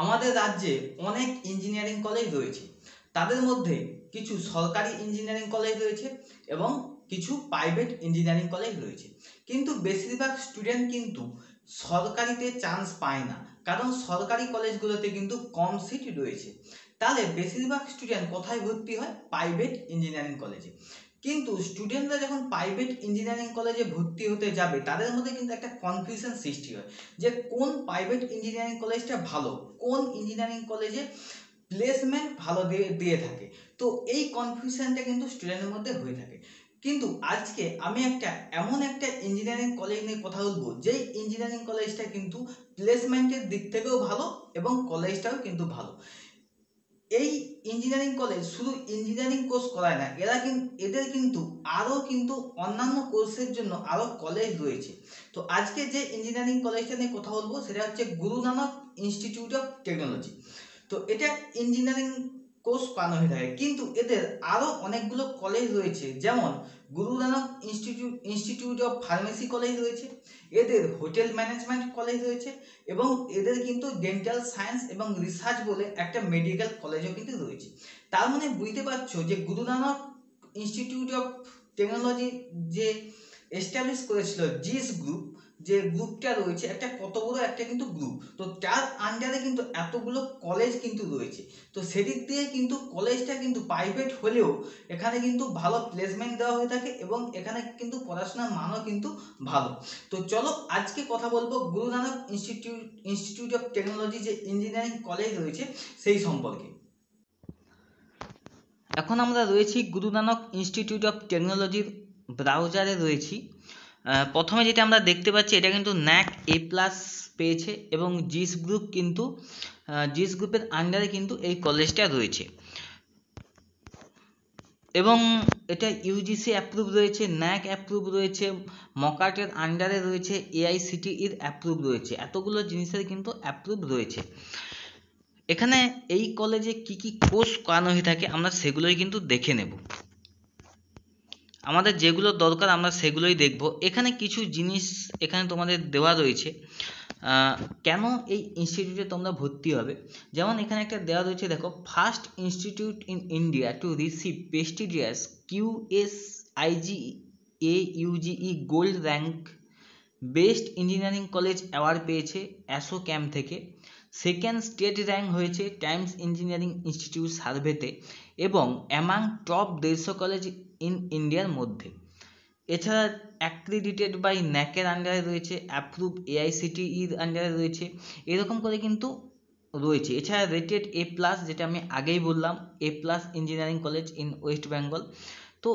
আমাদের রাজ্যে অনেক ইঞ্জিনিয়ারিং কলেজ রয়েছে। তাদের মধ্যে কিছু সরকারি ইঞ্জিনিয়ারিং কলেজ রয়েছে এবং কিছু প্রাইভেট ইঞ্জিনিয়ারিং কলেজ রয়েছে। কিন্তু বেশিরভাগ স্টুডেন্ট কিন্তু সরকারিতে চান্স পায় না, কারণ সরকারি কলেজগুলোতে কিন্তু কম সিট রয়েছে। তাহলে বেশিরভাগ স্টুডেন্ট কোথায় ভর্তি হয়? প্রাইভেট ইঞ্জিনিয়ারিং কলেজে। কিন্তু স্টুডেন্টরা যখন প্রাইভেট ইঞ্জিনিয়ারিং কলেজে ভর্তি হতে যাবে, তাদের মধ্যে কিন্তু একটা কনফিউশন সৃষ্টি হয় যে কোন প্রাইভেট ইঞ্জিনিয়ারিং কলেজটা ভালো, কোন ইঞ্জিনিয়ারিং কলেজে প্লেসমেন্ট ভালো দিয়ে থাকে। তো এই কনফিউশনটা কিন্তু স্টুডেন্টের মধ্যে হয়ে থাকে। কিন্তু আজকে আমি এমন একটা ইঞ্জিনিয়ারিং কলেজ নিয়ে কথা বলবো, যেই ইঞ্জিনিয়ারিং কলেজটা কিন্তু প্লেসমেন্টের দিক থেকেও ভালো এবং কলেজটাও কিন্তু ভালো। এই ইঞ্জিনিয়ারিং কলেজ শুধু ইঞ্জিনিয়ারিং কোর্স করায় না, এদের কিন্তু আরও কিন্তু অন্যান্য কোর্সের জন্য আরও কলেজ রয়েছে। তো আজকে যে ইঞ্জিনিয়ারিং কলেজটা নিয়ে কথা বলবো সেটা হচ্ছে Guru Nanak institute of technology. তো এটা ইঞ্জিনিয়ারিং কোর্স করানো হয়ে থাকে, কিন্তু এদের আরও অনেকগুলো কলেজ রয়েছে, যেমন Guru Nanak institute of pharmacy college রয়েছে, এদের হোটেল ম্যানেজমেন্ট কলেজ রয়েছে, এবং এদের কিন্তু ডেন্টাল সায়েন্স এবং রিসার্চ বলে একটা মেডিকেল কলেজও কিন্তু রয়েছে। তার মানে বুঝতে পারছো যে Guru Nanak institute of technology যে এস্টাবলিশ করেছিল জিস গ্রুপ, যে গ্রুপটা রয়েছে একটা কত বড় একটা কিন্তু গ্রুপ, তো তার আন্ডারে কিন্তু এতগুলো কলেজ কিন্তু রয়েছে। তো সেদিক দিয়ে কিন্তু কলেজটা কিন্তু প্রাইভেট হলেও এখানে কিন্তু ভালো প্লেসমেন্ট দেওয়া হয়ে থাকে এবং এখানে কিন্তু পড়াশোনার মানও কিন্তু ভালো। তো চলো আজকে কথা বলবো Guru Nanak institute of technology যে ইঞ্জিনিয়ারিং কলেজ রয়েছে সেই সম্পর্কে। এখন আমরা রয়েছি গুরু নানক ইনস্টিটিউট অফ টেকনোলজির ব্রাউজারে রয়েছি। প্রথমে যেটা আমরা দেখতে পাচ্ছি, এটা কিন্তু ন্যাক A+ পেয়েছে এবং জিস গ্রুপের আন্ডারে কিন্তু এই কলেজটা রয়েছে এবং এটা ইউজিসি অ্যাপ্রুভ রয়েছে, ন্যাক অ্যাপ্রুভ রয়েছে, মকাটের আন্ডারে রয়েছে, AICTEর অ্যাপ্রুভ রয়েছে, এতগুলো জিনিসের কিন্তু অ্যাপ্রুভ রয়েছে। এখানে এই কলেজে কি কি কোর্স করানো হয়ে থাকে আমরা সেগুলোই কিন্তু দেখে নেব। আমাদের যেগুলো দরকার আমরা সেগুলোই দেখব। এখানে কিছু জিনিস এখানে তোমাদের দেওয়া রয়েছে, কেন এই ইনস্টিটিউটে তোমরা ভর্তি হবে। যেমন এখানে একটা দেওয়া রয়েছে, দেখো, first institute in India to receive prestigious QSIGAUGE gold rank best engineering college award পেয়েছে অ্যাসো ক্যাম্প থেকে। সেকেন্ড স্টেট র্যাঙ্ক হয়েছে টাইমস ইঞ্জিনিয়ারিং ইনস্টিটিউট সার্ভেতে এবং অ্যামাং টপ 150 কলেজ ইন ইন্ডিয়ার মধ্যে। এছাড়া অ্যাক্রিডিটেড বাই ন্যাকের আন্ডারে রয়েছে, অ্যাপ্রুভ AICTEর আন্ডারে রয়েছে, এরকম করে কিন্তু রয়েছে। এছাড়া রেটেড A+, যেটা আমি আগেই বললাম, A+ engineering college in West Bengal. তো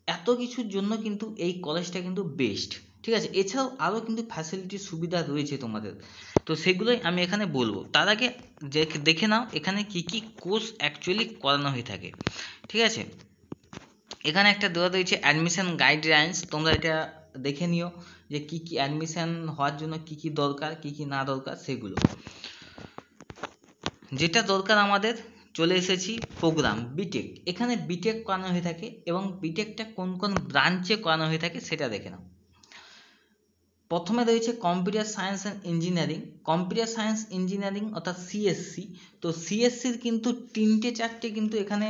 এত কিছুর জন্য কিন্তু এই কলেজটা কিন্তু বেস্ট, ঠিক আছে। এছাড়াও আরও কিন্তু ফ্যাসিলিটি সুবিধা রয়েছে তোমাদের, তো সেগুলোই আমি এখানে বলবো। তার আগে দেখে নাও এখানে কি কি কোর্স অ্যাকচুয়ালি করানো হয়ে থাকে, ঠিক আছে। এখানে একটা দেওয়া রয়েছে অ্যাডমিশন গাইডলাইন্স, তোমরা এটা দেখে নিও যে কি কি অ্যাডমিশন হওয়ার জন্য কি কি দরকার, কি কি না দরকার সেগুলো। যেটা দরকার আমাদের, চলে এসেছি প্রোগ্রাম বিটেক। এখানে বিটেক করানো হয়ে থাকে এবং বিটেকটা কোন কোন ব্রাঞ্চে করানো হয়ে থাকে সেটা দেখে নাও। প্রথমে রয়েছে computer science and engineering. Computer science engineering অর্থাৎ CSC। তো CSCর কিন্তু 3-4টে কিন্তু এখানে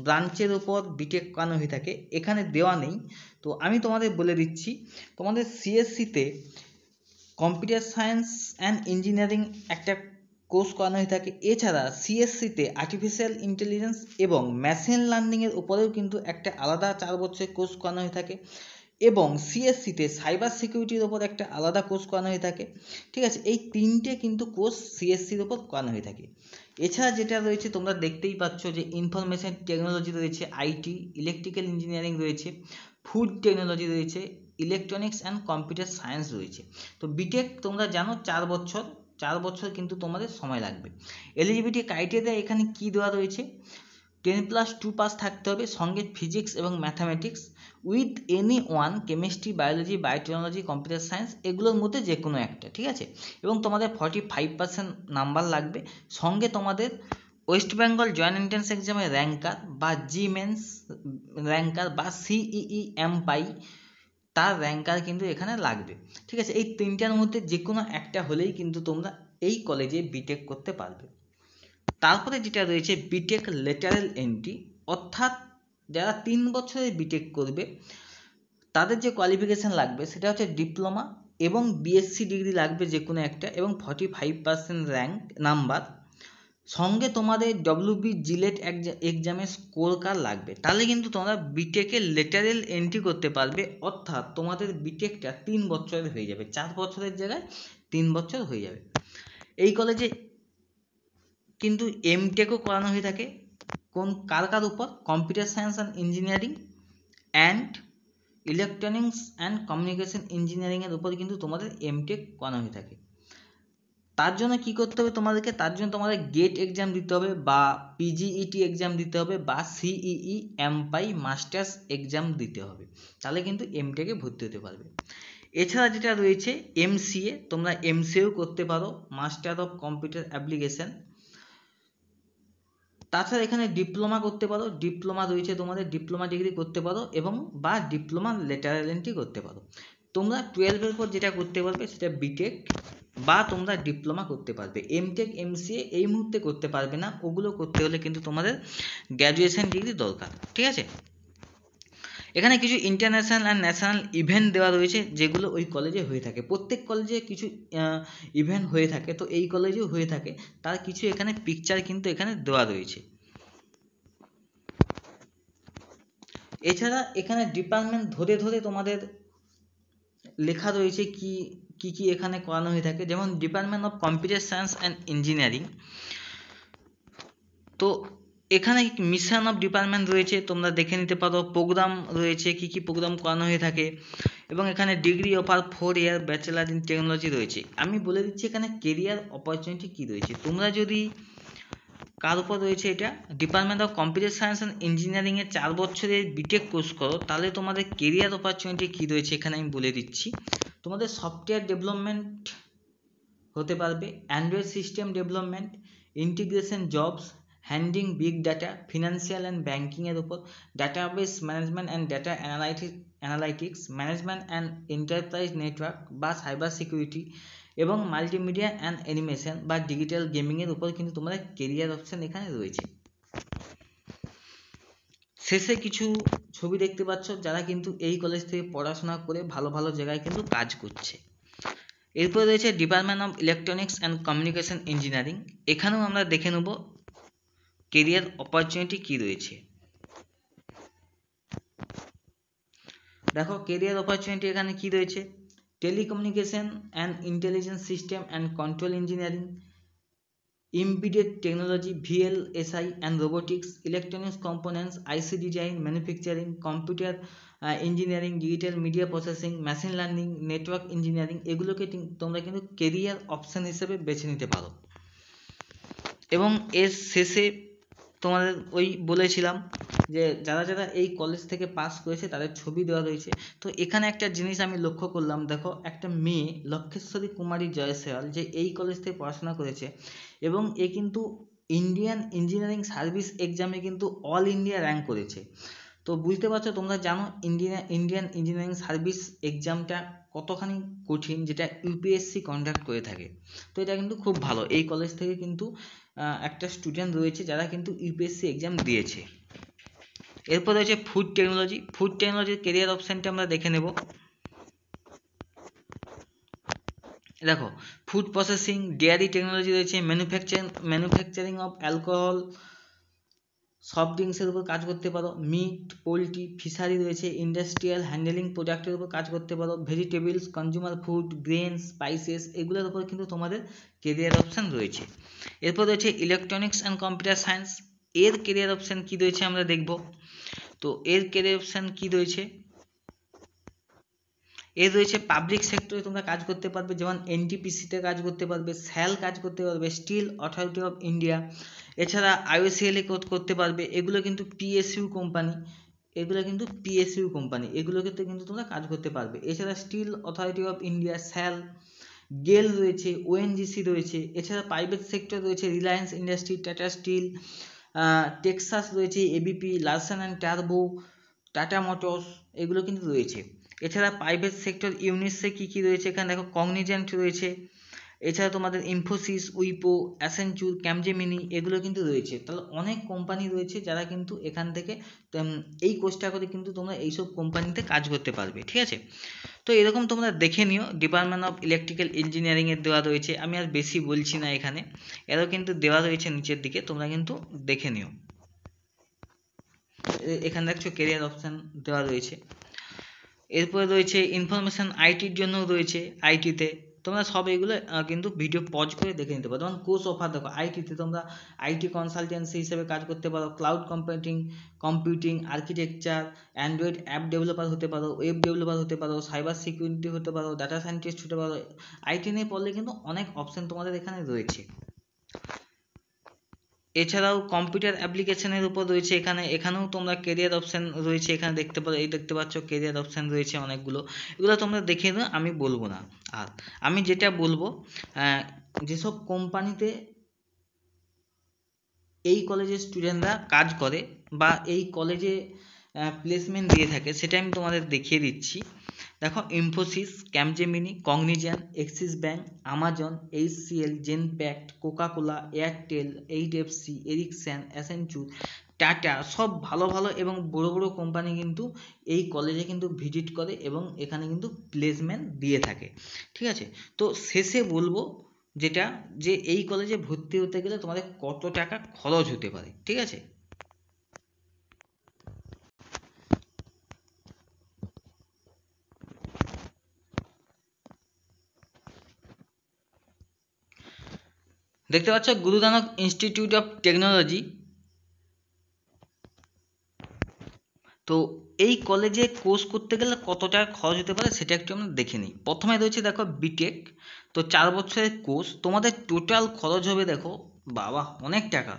ব্রাঞ্চের ওপর বিটেক করানো হয়ে থাকে, এখানে দেওয়া নেই, তো আমি তোমাদের বলে দিচ্ছি। তোমাদের CSCতে কম্পিউটার সায়েন্স অ্যান্ড ইঞ্জিনিয়ারিং একটা কোর্স করানো হয়ে থাকে। এছাড়া CSCতে আর্টিফিশিয়াল ইন্টেলিজেন্স এবং মেশিন লার্নিংয়ের উপরেও কিন্তু একটা আলাদা 4 বছরের কোর্স করানো হয়ে থাকে এবং CSCতে সাইবার সিকিউরিটির ওপর একটা আলাদা কোর্স করানো হয়ে থাকে, ঠিক আছে। এই 3টে কিন্তু কোর্স CSCর ওপর করানো হয়ে থাকে। এছাড়া যেটা রয়েছে তোমরা দেখতেই পাচ্ছ যে ইনফরমেশন টেকনোলজি রয়েছে, IT, ইলেকট্রিক্যাল ইঞ্জিনিয়ারিং রয়েছে, ফুড টেকনোলজি রয়েছে, ইলেকট্রনিক্স অ্যান্ড কম্পিউটার সায়েন্স রয়েছে। তো বিটেক তোমরা জানো 4 বছর কিন্তু তোমাদের সময় লাগবে। এলিজিবিলিটি ক্রাইটেরিয়া এখানে কি দেওয়া রয়েছে, 10+2 পাস থাকতে হবে, সঙ্গে ফিজিক্স এবং mathematics with any one chemistry, biology, biotechnology, computer science, এগুলোর মধ্যে যে কোনো একটা, ঠিক আছে। এবং তোমাদের 45% নাম্বার লাগবে, সঙ্গে তোমাদের ওয়েস্ট বেঙ্গল জয়েন্ট এন্ট্রান্স এক্সামের র্যাঙ্কার বা GMENS র্যাঙ্কার বা CEEM তার র্যাঙ্কার কিন্তু এখানে লাগবে, ঠিক আছে। এই 3টার মধ্যে যে কোনো একটা হলেই কিন্তু তোমরা এই কলেজে বিটেক করতে পারবে। তারপরে যেটা রয়েছে বিটেক লেটারাল এন্ট্রি, অর্থাৎ যারা 3 বছরের বিটেক করবে তাদের যে কোয়ালিফিকেশান লাগবে সেটা হচ্ছে ডিপ্লোমা এবং বিএসসি ডিগ্রি লাগবে যে কোনো একটা, এবং 45% র্যাঙ্ক নাম্বার, সঙ্গে তোমাদের ডব্লিউবি জিলেট এক্সামের স্কোর কার্ড লাগবে। তাহলে কিন্তু তোমরা বিটেকের লেটারাল এন্ট্রি করতে পারবে, অর্থাৎ তোমাদের বিটেকটা 3 বছরের হয়ে যাবে, 4 বছরের জায়গায় 3 বছর হয়ে যাবে। এই কলেজে কিন্তু এমটেকও করানো হয়ে থাকে কার উপর? Computer science and engineering and electronics and communication ইঞ্জিনিয়ারিংয়ের উপর কিন্তু তোমাদের এমটেক করানো হয়ে থাকে। তার জন্য কি করতে হবে তোমাদেরকে? তার জন্য তোমাদের গেট এক্সাম দিতে হবে, বা পিজিইটি এক্সাম দিতে হবে, বা সিইই এমপাই মাস্টার্স এক্সাম দিতে হবে, তাহলে কিন্তু এমটেকে ভর্তি হতে পারবে। এছাড়া যেটা রয়েছে এমসিএ, তোমরা এমসিএও করতে পারো, মাস্টার অফ কম্পিউটার অ্যাপ্লিকেশন। তাছাড়া এখানে ডিপ্লোমা করতে পারো, ডিপ্লোমা রয়েছে তোমাদের, ডিপ্লোমা ডিগ্রি করতে পারো, এবং বা ডিপ্লোমা লেটারাল এন্ট্রি করতে পারো। তোমরা 12-এর পর যেটা করতে পারবে সেটা বিটেক বা তোমরা ডিপ্লোমা করতে পারবে। এমটেক এমসিএ এই মুহূর্তে করতে পারবে না, ওগুলো করতে হলে কিন্তু তোমাদের গ্র্যাজুয়েশন ডিগ্রি দরকার, ঠিক আছে। এখানে কিছু ইন্টারন্যাশনাল অ্যান্ড ন্যাশনাল ইভেন্ট দেওয়া রয়েছে যেগুলো ওই কলেজে হয়ে থাকে। প্রত্যেক কলেজে কিছু ইভেন্ট হয়ে থাকে, তো এই কলেজেও হয়ে থাকে, তার কিছু এখানে পিকচার কিন্তু এখানে দেওয়া রয়েছে। এছাড়া এখানে ডিপার্টমেন্ট ধরে ধরে তোমাদের লেখা রয়েছে কি কি এখানে করানো হয়ে থাকে। যেমন department of computer science and engineering, তো এখানে মিশন অফ ডিপার্টমেন্ট রয়েছে, তোমরা দেখে নিতে পারো। প্রোগ্রাম রয়েছে, কি প্রোগ্রাম করানো হয়ে থাকে, এবং এখানে degree offer 4 year bachelor in technology রয়েছে। আমি বলে দিচ্ছি এখানে কেরিয়ার অপরচুনিটি কি রয়েছে। তোমরা যদি কার উপর রয়েছে এটা, department of computer science and ইঞ্জিনিয়ারিংয়ে 4 বছরের বিটেক কোর্স করো, তাহলে তোমাদের কেরিয়ার অপরচুনিটি কী রয়েছে এখানে আমি বলে দিচ্ছি। তোমাদের সফটওয়্যার ডেভেলপমেন্ট হতে পারবে, Android system development, integration jobs, handling big data, financial and ব্যাঙ্কিংয়ের উপর, database management and data analytics, management and enterprise network বা সাইবার সিকিউরিটি, এবং মাল্টিমিডিয়া অ্যান্ড অ্যানিমেশন বা ডিজিটাল গেমিংয়ের উপর কিন্তু তোমাদের কেরিয়ার অপশান এখানে রয়েছে। শেষে কিছু ছবি দেখতে পাচ্ছ যারা কিন্তু এই কলেজ থেকে পড়াশোনা করে ভালো ভালো জায়গায় কিন্তু কাজ করছে। এরপর রয়েছে department of electronics and communication engineering, এখানেও আমরা দেখে নেব কেরিয়ার অপরচুনিটি কি রয়েছে। দেখো কেরিয়ার অপরচুনিটি এখানে কি রয়েছে, telecommunication and intelligence system and control engineering, embedded technology VLSI and robotics, electronics components, IC design, manufacturing, computer engineering, digital media processing, machine learning, network engineering, এগুলোকে তোমরা কিন্তু কেরিয়ার অপশন হিসেবে বেছে নিতে পারো। এবং এর শেষে তোমাদের ওই বলেছিলাম যে যারা যারা এই কলেজ থেকে পাস করেছে তাদের ছবি দেওয়া রয়েছে। তো এখানে একটা জিনিস আমি লক্ষ্য করলাম, দেখো একটা মেয়ে লক্ষেশ্বরী কুমারী জয়সওয়াল যে এই কলেজ থেকে পড়াশোনা করেছে, এবং এ কিন্তু ইন্ডিয়ান ইঞ্জিনিয়ারিং সার্ভিস এক্সামে কিন্তু অল ইন্ডিয়া র্যাঙ্ক করেছে। তো বুঝতে পারছো, তোমরা জানো ইন্ডিয়ান ইঞ্জিনিয়ারিং সার্ভিস এক্সামটা কতখানি কঠিন, যেটা ইউপিএসসি কন্ডাক্ট করে থাকে। তো এটা কিন্তু খুব ভালো, এই কলেজ থেকে কিন্তু একটা স্টুডেন্ট রয়েছে যারা কিন্তু ইউপিএসসি এক্সাম দিয়েছে। এরপর রয়েছে ফুড টেকনোলজি, ফুড টেকনোলজির কেরিয়ার অপশানটা আমরা দেখে নেব। দেখো ফুড প্রসেসিং, ডেয়ারি টেকনোলজি রয়েছে, ম্যানুফ্যাকচারিং অফ অ্যালকোহল, সফট ড্রিঙ্কসের উপর কাজ করতে পারো, মিট, পোলট্রি, ফিশারি রয়েছে, ইন্ডাস্ট্রিয়াল হ্যান্ডেলিং প্রোডাক্টের উপর কাজ করতে পারো, vegetables, consumer food, grain, spices, এগুলোর উপর কিন্তু তোমাদের কেরিয়ার অপশান রয়েছে। এরপর রয়েছে ইলেকট্রনিক্স অ্যান্ড কম্পিউটার সায়েন্স, এর কেরিয়ার অপশান কি রয়েছে আমরা দেখব। তো এর কেরিয়ার অপশান কি রয়েছে, এর রয়েছে পাবলিক সেক্টরে তোমরা কাজ করতে পারবে, যেমন এনটিপিসিতে কাজ করতে পারবে, স্যাল কাজ করতে পারবে, স্টিল অথরিটি অফ ইন্ডিয়া, এছাড়া আইওসিএল করতে পারবে। এগুলো কিন্তু পিএসইউ কোম্পানি, এগুলোকে কিন্তু তোমরা কাজ করতে পারবে। এছাড়া Steel Authority of India, SAIL, GAIL রয়েছে, ওএনজিসি রয়েছে। এছাড়া প্রাইভেট সেক্টর রয়েছে Reliance Industry, Tata Steel, Texas রয়েছে, এবিপি, লারসেন অ্যান্ড টার্বো, টাটা মোটরস, এগুলো কিন্তু রয়েছে। এছাড়া প্রাইভেট সেক্টর ইউনিটসে কী রয়েছে এখানে দেখো, কগনিজেন্ট রয়েছে, এছাড়া তোমাদের ইনফোসিস, উইপ্রো, অ্যাসেঞ্চুর, ক্যাপজেমিনি এগুলো কিন্তু রয়েছে। তাহলে অনেক কোম্পানি রয়েছে যারা কিন্তু এখান থেকে এই কোর্সটা করে কিন্তু তোমরা এইসব কোম্পানিতে কাজ করতে পারবে, ঠিক আছে। তো এরকম তোমরা দেখে নিও, ডিপার্টমেন্ট অফ ইলেকট্রিক্যাল ইঞ্জিনিয়ারিংয়ের দেওয়া রয়েছে, আমি আর বেশি বলছি না এখানে, এরও কিন্তু দেওয়া রয়েছে নিচের দিকে, তোমরা কিন্তু দেখে নিও। এখানে দেখছো কেরিয়ার অপশান দেওয়া রয়েছে। এরপরে রয়েছে ইনফরমেশান আইটির জন্য রয়েছে, আইটিতে তোমরা সব এগুলো কিন্তু ভিডিও পজ করে দেখে নিতে পারো। যেমন কোর্স অফার দেখো, আইটিতে তোমরা আইটি কনসালটেন্সি হিসেবে কাজ করতে পারো, cloud computing architecture, Android app developer হতে পারো, ওয়েব ডেভেলপার হতে পারো, সাইবার সিকিউরিটি হতে পারো, ডাটা সায়েন্টিস্ট হতে পারো। আইটি নিয়ে পড়লে কিন্তু অনেক অপশান তোমাদের এখানে রয়েছে। এছাড়াও কম্পিউটার অ্যাপ্লিকেশনের উপর রয়েছে এখানেও তোমরা কেরিয়ার অপশান রয়েছে, এখানে দেখতে পারো, এই দেখতে পাচ্ছ কেরিয়ার অপশান রয়েছে অনেকগুলো, এগুলো তোমরা দেখে নাও, আমি বলবো না। আর আমি যেটা বলবো, যেসব কোম্পানিতে এই কলেজের স্টুডেন্টরা কাজ করে বা এই কলেজে প্লেসমেন্ট দিয়ে থাকে সেটা আমি তোমাদের দেখিয়ে দিচ্ছি। দেখো, Infosys, Capgemini, Cognizant, Axis Bank, Amazon, HCL, Genpact, Coca Cola, Airtel, HDFC, Ericsson, Accenture, Tata, সব ভালো ভালো এবং বড় বড় কোম্পানি কিন্তু এই কলেজে কিন্তু ভিজিট করে এবং এখানে কিন্তু প্লেসমেন্ট দিয়ে থাকে, ঠিক আছে। তো শেষে বলবো যেটা, যে এই কলেজে ভর্তি হতে গেলে তোমাদের কত টাকা খরচ হতে পারে, ঠিক আছে। দেখতে পাচ্ছ Guru Nanak institute of technology. তো এই কলেজে কোর্স করতে গেলে কত টাকা খরচ হতে পারে সেটা একটু আমরা দেখে নিই। প্রথমে রয়েছে দেখো বিটেক, তো 4 বছরের কোর্স, তোমাদের টোটাল খরচ হবে দেখো, বাবা অনেক টাকা,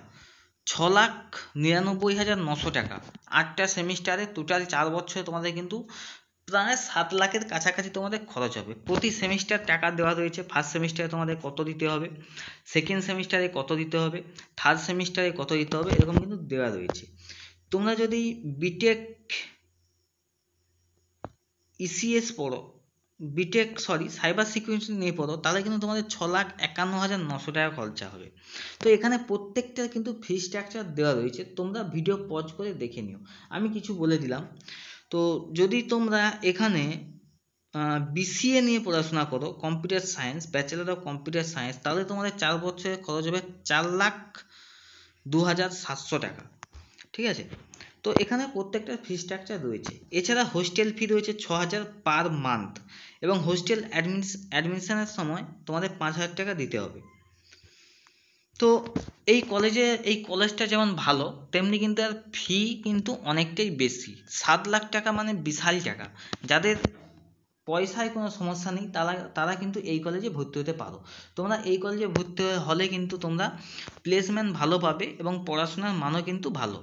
6,99,900 টাকা। 8টা সেমিস্টারে টোটাল 4 বছরে তোমাদের কিন্তু প্রায় 7 লাখের কাছাকাছি তোমাদের খরচ হবে। প্রতি সেমিস্টার টাকা দেওয়া রয়েছে, ফার্স্ট সেমিস্টারে তোমাদের কত দিতে হবে, সেকেন্ড সেমিস্টারে কত দিতে হবে, থার্ড সেমিস্টারে কত দিতে হবে, এরকম কিন্তু দেওয়া রয়েছে। তোমরা যদি বিটেক ইসিএস পড়ো, সাইবার সিকিউরিটি নিয়ে পড়ো, তাহলে কিন্তু তোমাদের 6,51,900 টাকা খরচা হবে। তো এখানে প্রত্যেকটার কিন্তু ফি স্ট্রাকচার দেওয়া রয়েছে, তোমরা ভিডিও পজ করে দেখে নিও, আমি কিছু বলে দিলাম। তো যদি তোমরা এখানে বিসিএ নিয়ে পড়াশোনা করো, computer science, bachelor of computer science, তাহলে তোমাদের 4 বছরের খরচ হবে 4,02,700 টাকা, ঠিক আছে। তো এখানে প্রত্যেকটা ফি স্ট্রাকচার রয়েছে। এছাড়া হোস্টেল ফি রয়েছে 6,000 পার মান্থ, এবং হোস্টেল অ্যাডমিশনের সময় তোমাদের 5,000 টাকা দিতে হবে। তো এই কলেজটা যেমন ভালো, তেমনি কিন্তু আর ফি কিন্তু অনেকটাই বেশি। 7 লাখ টাকা মানে বিশাল টাকা। যাদের পয়সায় কোনো সমস্যা নেই তারা কিন্তু এই কলেজে ভর্তি হতে পারো। তোমরা এই কলেজে ভর্তি হলে কিন্তু তোমরা প্লেসমেন্ট ভালো পাবে এবং পড়াশোনার মানও কিন্তু ভালো।